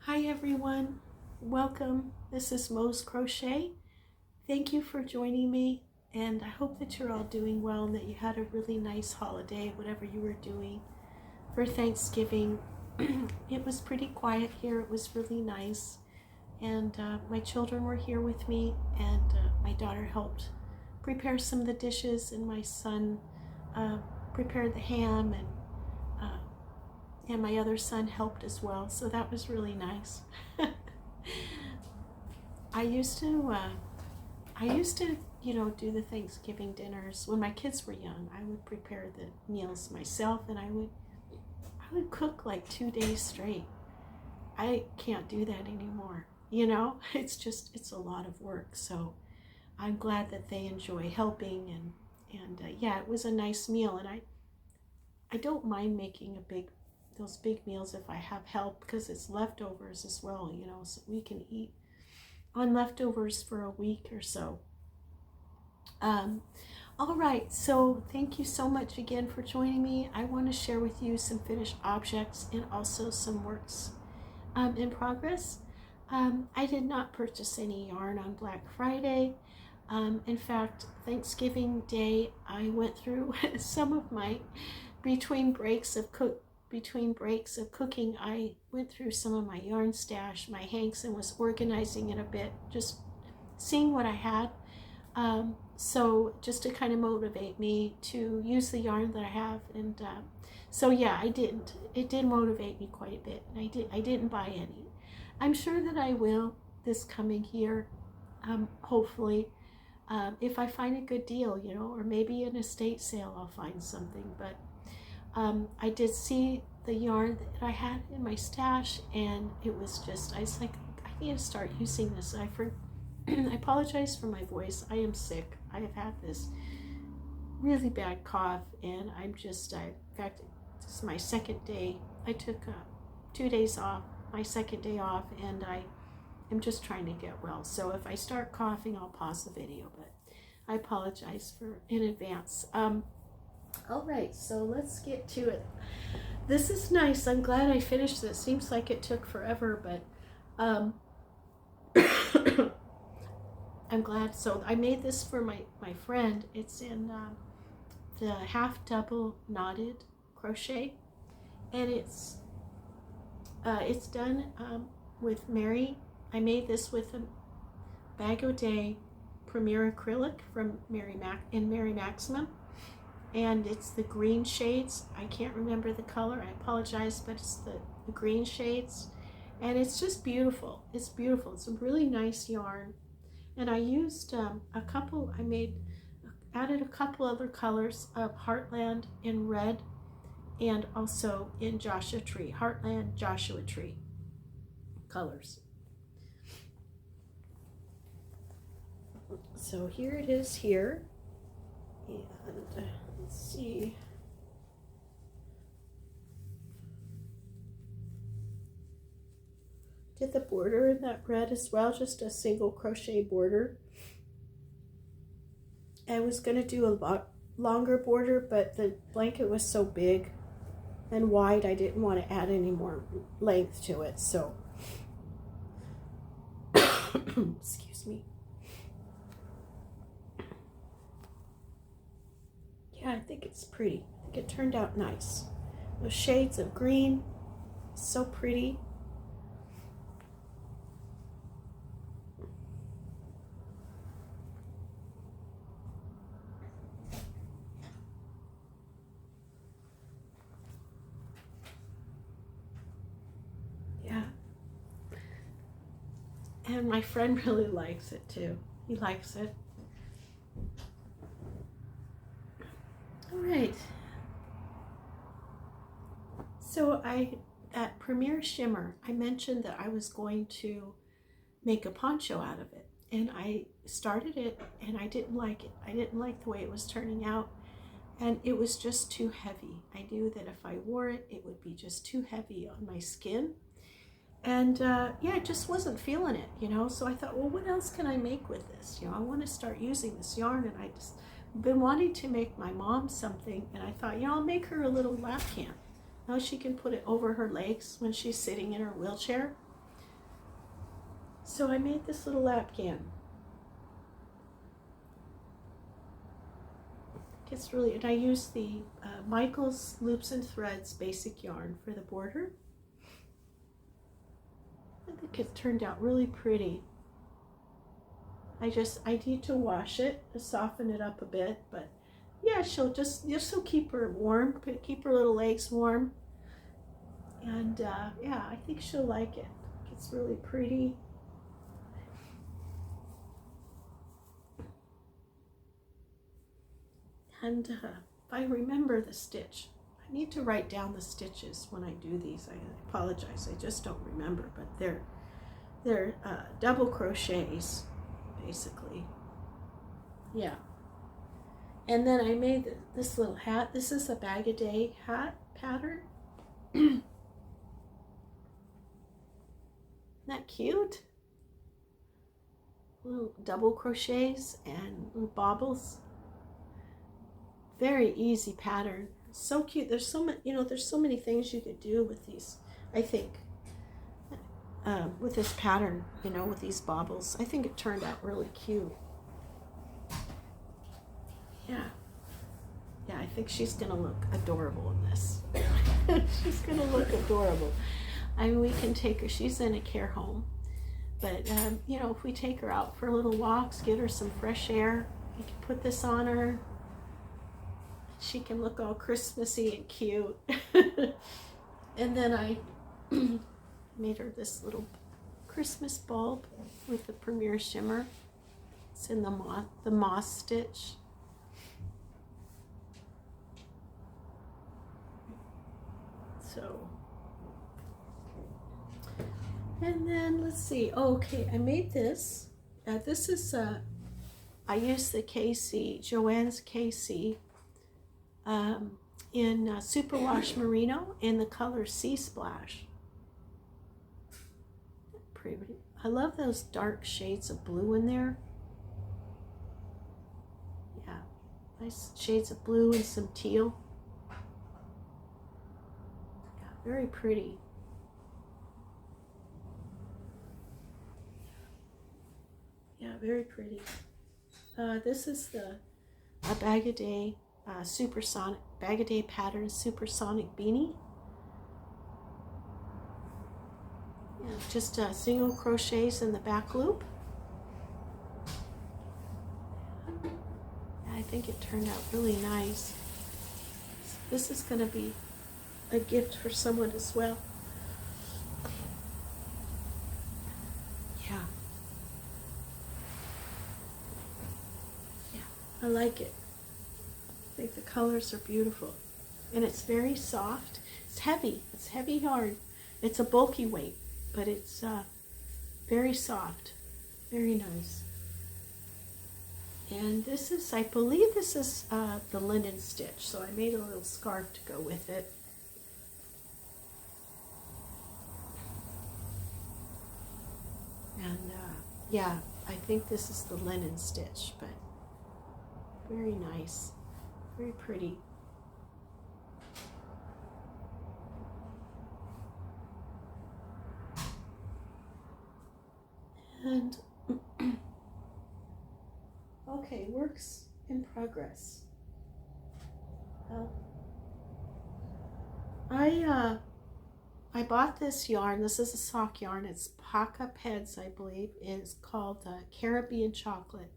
Hi everyone, welcome. This is Mo's Crochet. Thank you for joining me, and I hope that you're all doing well and that you had a really nice holiday, whatever you were doing for Thanksgiving. It was pretty quiet here. It was really nice, and my children were here with me, and my daughter helped prepare some of the dishes, and my son prepared the ham, and my other son helped as well, so that was really nice. I used to, do the Thanksgiving dinners when my kids were young. I would prepare the meals myself, and I would cook like 2 days straight. I can't do that anymore. It's a lot of work. So I'm glad that they enjoy helping, and yeah, it was a nice meal, and I don't mind making those big meals if I have help, because it's leftovers as well, so we can eat on leftovers for a week or so. All right, so thank you so much again for joining me. I want to share with you some finished objects and also some works in progress. I did not purchase any yarn on Black Friday. In fact, Thanksgiving Day, I went through some of my between breaks of cooking, I went through some of my yarn stash, my hanks, and was organizing it a bit, just seeing what I had. So just to kind of motivate me to use the yarn that I have, and so yeah, it did motivate me quite a bit, and I didn't buy any. I'm sure that I will this coming year, hopefully, if I find a good deal, or maybe an estate sale I'll find something. But I did see the yarn that I had in my stash, and it was just, I was like, I need to start using this. I apologize for my voice. I am sick. I have had this really bad cough, and in fact, this is my second day. I took 2 days off, my second day off, and I am just trying to get well. So if I start coughing, I'll pause the video, but I apologize in advance. All right, so let's get to it. This is nice. I'm glad I finished this. Seems like it took forever, but I'm glad. So I made this for my friend. It's in the half double knotted crochet, and it's done with Mary. I made this with a BagoDay Premier Acrylic from Mary Maximum. And it's the green shades. I can't remember the color, I apologize, but it's the green shades, and it's just beautiful. It's beautiful. It's a really nice yarn, and I used added a couple other colors of Heartland in red, and also in Joshua Tree, Heartland Joshua Tree colors. So here it is here, and let's see. Did the border in that red as well, just a single crochet border. I was going to do a lot longer border, but the blanket was so big and wide, I didn't want to add any more length to it, so excuse me. Yeah, I think it's pretty. I think it turned out nice. Those shades of green, so pretty. Yeah. And my friend really likes it too. He likes it. All right. So at Premier Shimmer, I mentioned that I was going to make a poncho out of it, and I started it, and I didn't like it. I didn't like the way it was turning out, and it was just too heavy. I knew that if I wore it, it would be just too heavy on my skin, and yeah, I just wasn't feeling it, so I thought, well, what else can I make with this? I want to start using this yarn, and I just been wanting to make my mom something, and I thought, I'll make her a little lap cam. Now she can put it over her legs when she's sitting in her wheelchair. So I made this little lapcan. It's really, and I used the Michael's Loops and Threads basic yarn for the border. I think it turned out really pretty. I need to wash it to soften it up a bit, but yeah, she'll keep her warm, keep her little legs warm. And yeah, I think she'll like it. It's really pretty. And if I remember the stitch, I need to write down the stitches when I do these. I apologize, I just don't remember, but they're double crochets, basically. Yeah. And then I made this little hat. This is a BagoDay hat pattern. Isn't that cute? Little double crochets and little baubles. Very easy pattern. So cute. There's so many, there's so many things you could do with these, I think, with this pattern, with these baubles. I think it turned out really cute. Yeah. Yeah, I think she's going to look adorable in this. She's going to look adorable. I mean, we can take her, she's in a care home, but, if we take her out for little walks, get her some fresh air, we can put this on her. She can look all Christmassy and cute. And then I made her this little Christmas bulb with the Premier Shimmer. It's in the moss stitch. So, and then let's see. Oh, okay, I made this. This is I used the Joann's KC. In Superwash Merino in the color Sea Splash. Pretty. I love those dark shades of blue in there. Yeah, nice shades of blue and some teal. Yeah, very pretty. Yeah, very pretty. This is a BagoDay Supersonic, BagoDay pattern Supersonic beanie. Yeah, just single crochets in the back loop. I think it turned out really nice. This is going to be a gift for someone as well. Yeah. Yeah, I like it. I think the colors are beautiful, and it's very soft. It's heavy. It's heavy yarn. It's a bulky weight, but it's very soft, very nice. And this is, I believe this is the linen stitch, so I made a little scarf to go with it. And yeah, I think this is the linen stitch, but very nice. Very pretty. And okay, works in progress. I bought this yarn. This is a sock yarn. It's Paca Peds, I believe. It's called Caribbean Chocolate.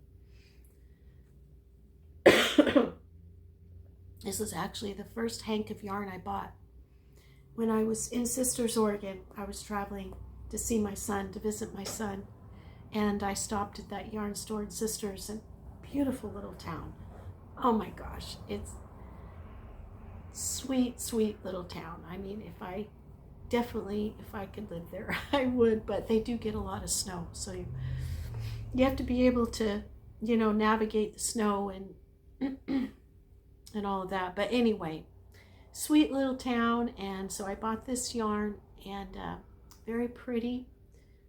This is actually the first hank of yarn I bought. When I was in Sisters, Oregon, I was traveling to see my son, to visit my son, and I stopped at that yarn store in Sisters, and beautiful little town. Oh my gosh, it's sweet, sweet little town. I mean, if I could live there, I would, but they do get a lot of snow, so you have to be able to, navigate the snow and and all of that. But anyway, sweet little town. And so I bought this yarn, and very pretty.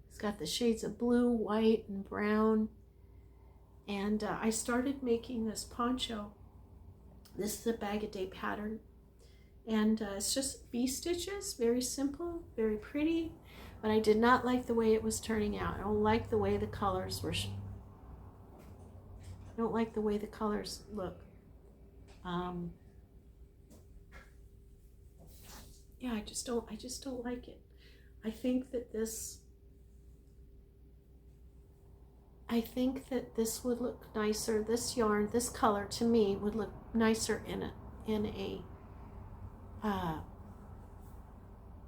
It's got the shades of blue, white, and brown. And I started making this poncho. This is a BagoDay pattern, and it's just V-stitches, very simple, very pretty. but I did not like the way it was turning out. I don't like the way the colors were. I don't like the way the colors look. Yeah, I just don't like it. I think that this would look nicer. This yarn, this color to me would look nicer in a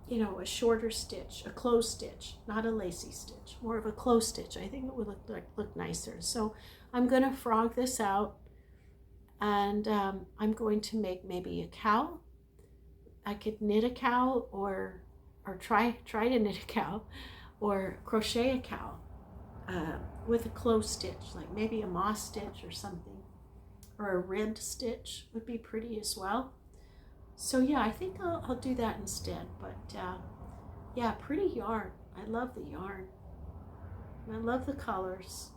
you know, a shorter stitch, a closed stitch, not a lacy stitch, more of a closed stitch. I think it would look nicer. So I'm going to frog this out, and I'm going to make maybe a cowl. I could knit a cowl or try to knit a cowl or crochet a cowl with a closed stitch, like maybe a moss stitch or something, or a ribbed stitch would be pretty as well. So yeah, I think I'll do that instead. But yeah, pretty yarn. I love the yarn. I love the colors.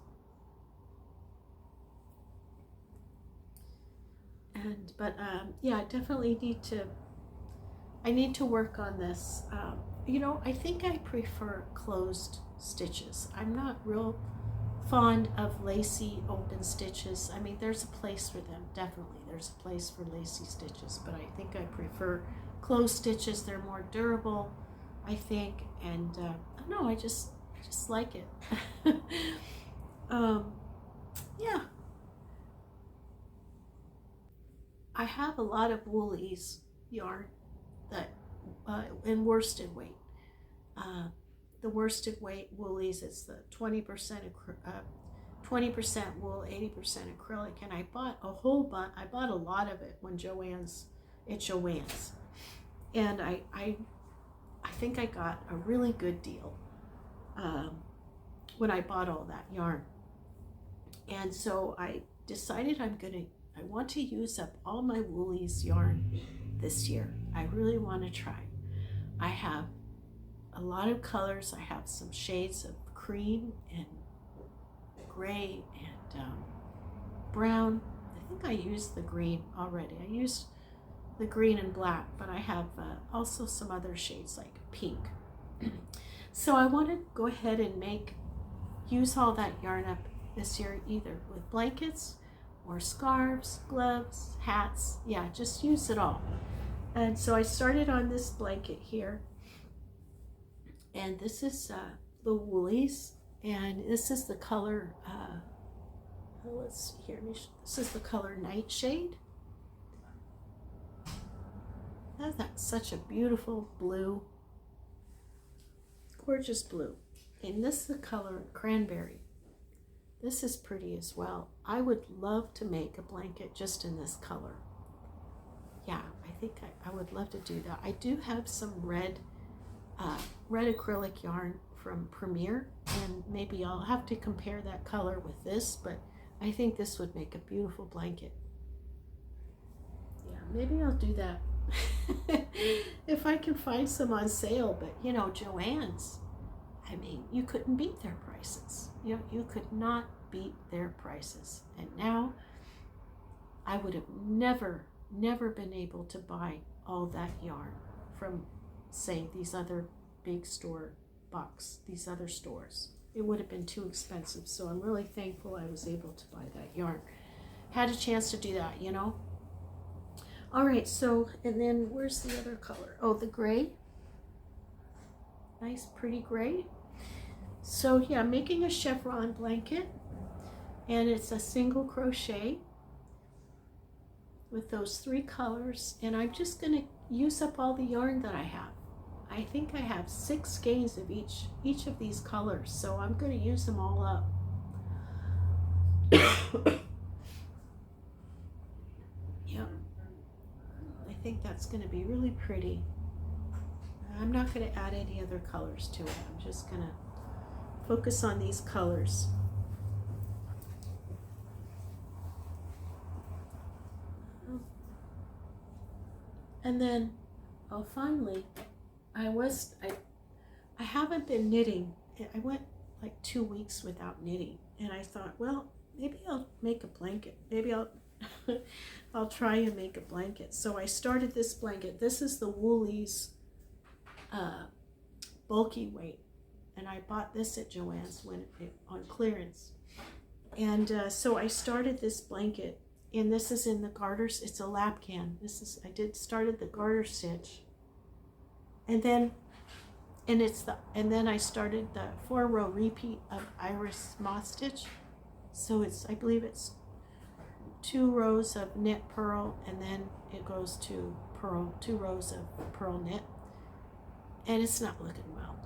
But yeah, I definitely need to work on this. You know, I think I prefer closed stitches. I'm not real fond of lacy open stitches. I mean, there's a place for them, definitely. There's a place for lacy stitches, but I think I prefer closed stitches. They're more durable, I think, and no, I just like it. Yeah. I have a lot of woolies yarn that in worsted weight. The worsted weight woolies, it's the 20% 20% wool, 80% acrylic, and I bought a whole bunch. I bought a lot of it when Joann's, and I think I got a really good deal when I bought all that yarn, and so I decided I want to use up all my woolies yarn this year. I really want to try. I have a lot of colors. I have some shades of cream and gray and brown. I think I used the green already. I used the green and black, but I have also some other shades like pink. So I want to go ahead and use all that yarn up this year, either with blankets or scarves, gloves, hats. Yeah, just use it all. And so I started on this blanket here, and this is the woolies, and this is the color, let's see here, this is the color Nightshade. That's such a beautiful blue, gorgeous blue. And this is the color Cranberry. This is pretty as well. I would love to make a blanket just in this color. Yeah, I think I would love to do that. I do have some red acrylic yarn from Premier, and maybe I'll have to compare that color with this, but I think this would make a beautiful blanket. Yeah, maybe I'll do that if I can find some on sale. But you know, Joann's, I mean, you couldn't beat their prices. You know, you could not beat their prices. And now I would have never been able to buy all that yarn from, say, these other big these other stores. It would have been too expensive. So I'm really thankful I was able to buy that yarn. Had a chance to do that, you know. All right, so, and then where's the other color? Oh, the gray. Nice, pretty gray. So yeah, I'm making a chevron blanket, and it's a single crochet with those 3 colors, and I'm just going to use up all the yarn that I have. I think I have 6 skeins of each of these colors, so I'm going to use them all up. Yeah, I think that's going to be really pretty. I'm not going to add any other colors to it. I'm just going to focus on these colors. And then, oh, finally, I haven't been knitting. I went like 2 weeks without knitting, and I thought, well, maybe I'll make a blanket. Maybe I'll try and make a blanket. So I started this blanket. This is the Woolies bulky weight. And I bought this at Joann's on clearance. And so I started this blanket, and this is in the garters. It's a lap can. Started the garter stitch, and then I started the 4-row repeat of iris moth stitch. So I believe it's 2 rows of knit purl, and then it goes to purl, 2 rows of purl knit, and it's not looking well.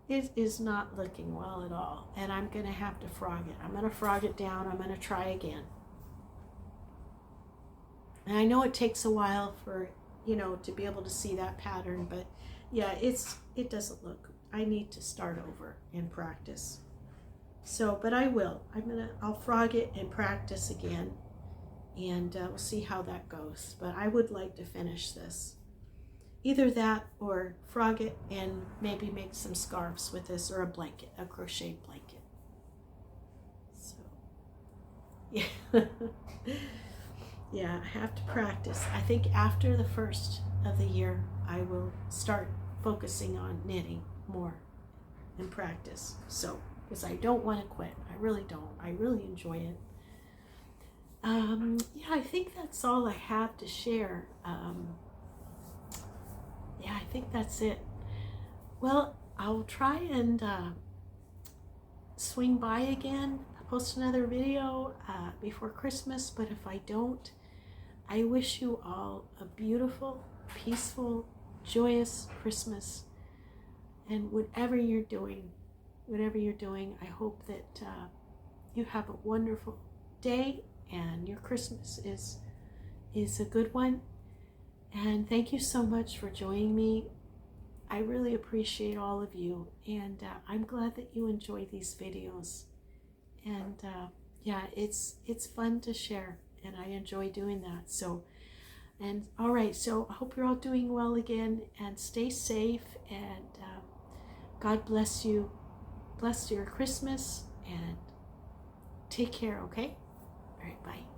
It is not looking well at all, and I'm going to have to frog it. I'm going to frog it down. I'm going to try again. And I know it takes a while for, to be able to see that pattern, but yeah, it doesn't look. I need to start over and practice. So, but I will. I'll frog it and practice again, and we'll see how that goes. But I would like to finish this. Either that or frog it and maybe make some scarves with this, or a blanket, a crochet blanket. So, yeah. Yeah, I have to practice. I think after the first of the year, I will start focusing on knitting more and practice. So, because I don't want to quit. I really don't. I really enjoy it. Yeah, I think that's all I have to share. Yeah, I think that's it. Well, I'll try and swing by again, post another video before Christmas, but if I don't, I wish you all a beautiful, peaceful, joyous Christmas. And whatever you're doing, I hope that you have a wonderful day and your Christmas is a good one. And thank you so much for joining me. I really appreciate all of you, and I'm glad that you enjoy these videos. And yeah, it's fun to share, and I enjoy doing that. So, and all right, so I hope you're all doing well again, and stay safe, and God bless you. Bless your Christmas, and take care, okay? All right, bye.